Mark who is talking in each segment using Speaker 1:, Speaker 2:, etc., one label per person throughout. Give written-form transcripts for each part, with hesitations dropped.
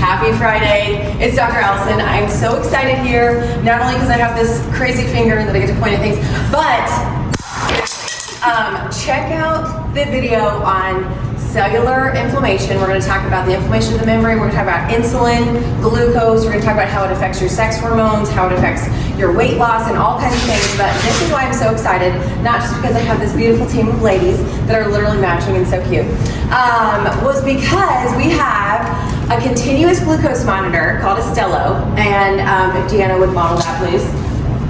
Speaker 1: Happy Friday. It's Dr. Allison. I'm so excited here, not only because I have this crazy finger that I get to point at things, but check out the video on cellular inflammation. We're going to talk about the inflammation of the membrane. We're going to talk about insulin, glucose. We're going to talk about how it affects your sex hormones, how it affects your weight loss, and all kinds of things. But this is why I'm so excited, not just because I have this beautiful team of ladies that are literally matching and so cute, was because we have a continuous glucose monitor called a Stelo. And if Deanna would model that, please.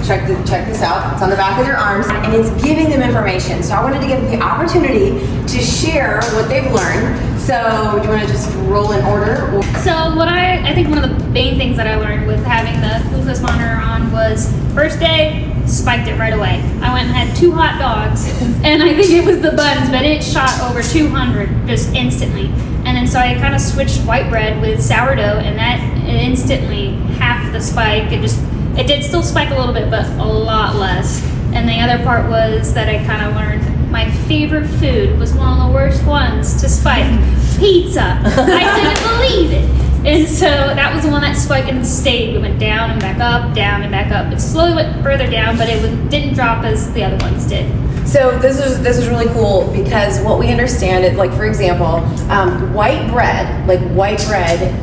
Speaker 1: Check this out. It's on the back of their arms, and it's giving them information. So I wanted to give them the opportunity to share what they've learned. So do you want to just roll in order?
Speaker 2: So what I think one of the main things that I learned with having the glucose monitor on was first day, spiked it right away. I went and had 2 hot dogs, and I think it was the buns, but it shot over 200 just instantly. And then so I kind of switched white bread with sourdough, and that instantly half the spike. It did still spike a little bit, but a lot less. And the other part was that I kind of learned my favorite food was one of the worst ones to spike. Pizza. I couldn't believe it. And so that was the one that spiked and stayed. We went down and back up, down and back up. It slowly went further down, but it didn't drop as the other ones did.
Speaker 1: So this is really cool because what we understand is, like, for example, white bread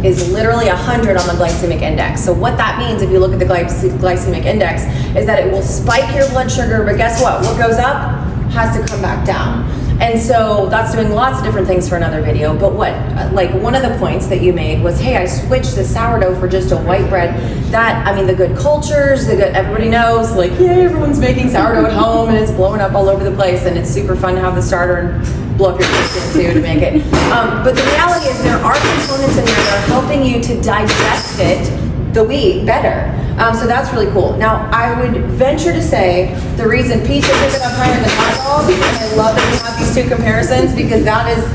Speaker 1: is literally 100 on the glycemic index. So what that means, if you look at the glycemic index, is that it will spike your blood sugar, but guess what? What goes up has to come back down. And so that's doing lots of different things for another video. But one of the points that you made was, hey, I switched the sourdough for just a white bread. The good cultures, everybody knows, like, yay, everyone's making sourdough at home and it's blowing up all over the place, and it's super fun to have the starter and blow up your kitchen too to make it. But the reality is there are components in there that are helping you to digest the wheat better. So that's really cool. Now, I would venture to say the reason pizza took it up higher than hot dogs, and I love that we have these 2 comparisons because that is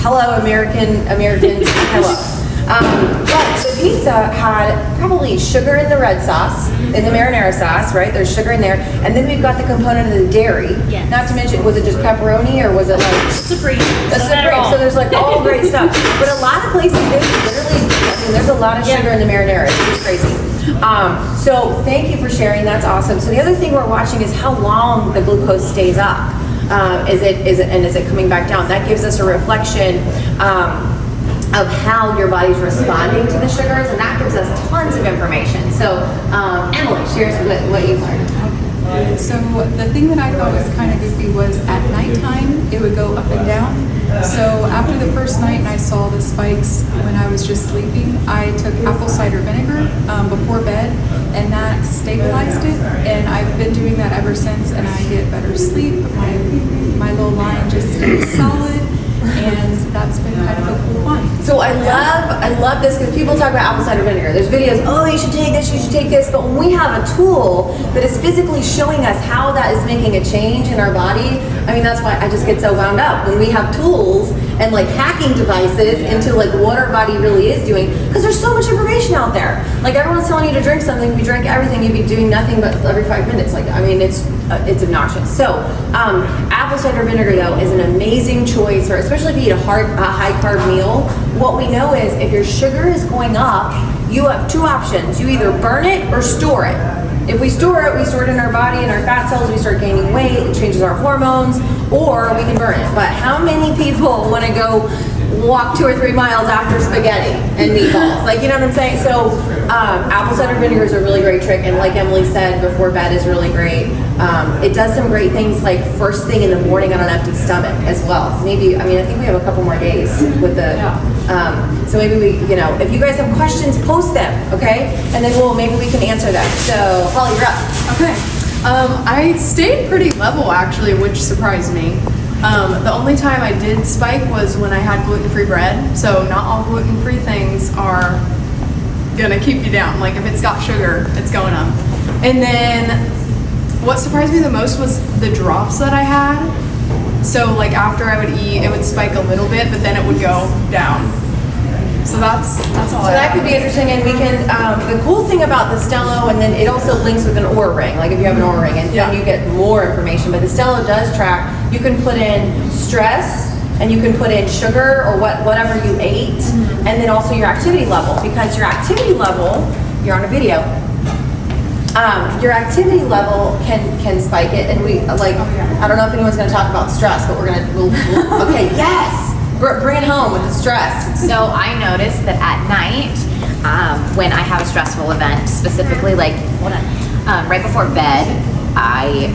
Speaker 1: hello Americans, hello. But the pizza had probably sugar in the red sauce, in the marinara sauce, right? There's sugar in there, and then we've got the component of the dairy.
Speaker 2: Yes.
Speaker 1: Not to mention, was it just pepperoni or was it like
Speaker 2: Supreme?
Speaker 1: So there's like all great stuff. But a lot of places, there's a lot of sugar in the marinara. It's crazy. So thank you for sharing. That's awesome. So the other thing we're watching is how long the glucose stays up. Is it coming back down? That gives us a reflection of how your body's responding to the sugars, and that gives us tons of information. So Emily, share what you've learned.
Speaker 3: Okay. So the thing that I thought was kind of goofy was at nighttime it would go up and down. So after the first night and I saw the spikes when I was just sleeping, I took apple cider vinegar before bed, and that stabilized it, and I've been doing that ever since, and I get better sleep. My little line just stays solid, and that's been kind of a cool find.
Speaker 1: So I love this because people talk about apple cider vinegar. There's videos, oh, you should take this, you should take this. But when we have a tool that is physically showing us how that is making a change in our body, that's why I just get so wound up when we have tools and like hacking devices into like what our body really is doing, because there's so much information out there. Like everyone's telling you to drink something. If you drink everything, you'd be doing nothing but every 5 minutes. It's obnoxious. So apple cider vinegar though is an amazing choice, especially if you eat a high carb meal. What we know is if your sugar is going up, you have 2 options. You either burn it or store it. If we store it in our body, in our fat cells, we start gaining weight, it changes our hormones, or we can burn it. But how many people want to go walk 2 or 3 miles after spaghetti and meatballs? You know what I'm saying? So apple cider vinegar is a really great trick, and like Emily said, before bed is really great. It does some great things like first thing in the morning on an empty stomach as well. Maybe, I think we have a couple more days with the, so maybe we, if you guys have questions, post them, okay? And then maybe we can answer them. So Holly, you're up.
Speaker 4: Okay. I stayed pretty level actually, which surprised me. The only time I did spike was when I had gluten-free bread. So not all gluten-free things are gonna keep you down. Like if it's got sugar, it's going up. And then what surprised me the most was the drops that I had. So like after I would eat, it would spike a little bit, but then it would go down. So that's all.
Speaker 1: So that could be interesting, and we can. The cool thing about the Stelo, and then it also links with an Oura ring. Like if you have an Oura ring, and then you get more information. But the Stelo does track. You can put in stress, and you can put in sugar or whatever you ate, and then also your activity level, because your activity level, you're on a video. Your activity level can spike it, and we like. I don't know if anyone's going to talk about stress, but we'll okay, yes, bring it home with the stress.
Speaker 5: So I noticed that at night, when I have a stressful event, specifically like right before bed, I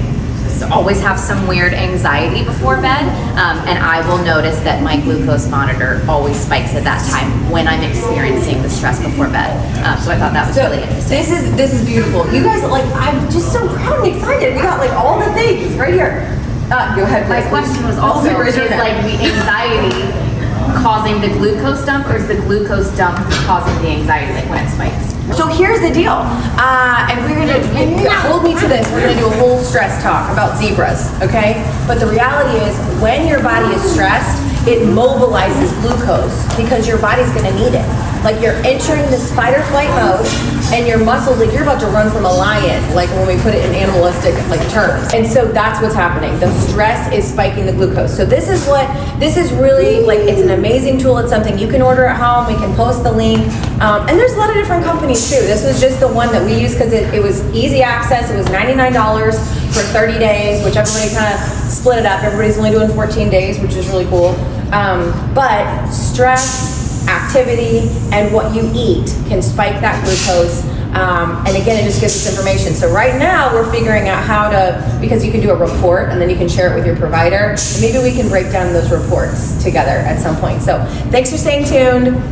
Speaker 5: always have some weird anxiety before bed, and I will notice that my glucose monitor always spikes at that time when I'm experiencing the stress before bed. So I thought that was really interesting.
Speaker 1: This is beautiful. You guys, like, I'm just so proud and excited. We got like all the things right here. Go ahead.
Speaker 5: My
Speaker 1: please.
Speaker 5: question was also,
Speaker 1: Raise
Speaker 5: is
Speaker 1: your hand.
Speaker 5: like the anxiety causing the glucose dump, or is the glucose dump causing the anxiety, like when it spikes?
Speaker 1: So here's the deal, and we're gonna hold me to this. We're gonna do a whole stress talk about zebras, okay? But the reality is, when your body is stressed, it mobilizes glucose because your body's gonna need it. Like you're entering the fight or flight mode, and your muscles, like you're about to run from a lion, like when we put it in animalistic like terms. And so that's what's happening. The stress is spiking the glucose. So this is really like, it's an amazing tool. It's something you can order at home. We can post the link. And there's a lot of different companies too. This was just the one that we used because it was easy access. It was $99 for 30 days, which everybody kind of split it up. Everybody's only doing 14 days, which is really cool. But stress, activity, and what you eat can spike that glucose. And again, it just gives us information. So right now we're figuring out how to, because you can do a report and then you can share it with your provider. Maybe we can break down those reports together at some point. So thanks for staying tuned.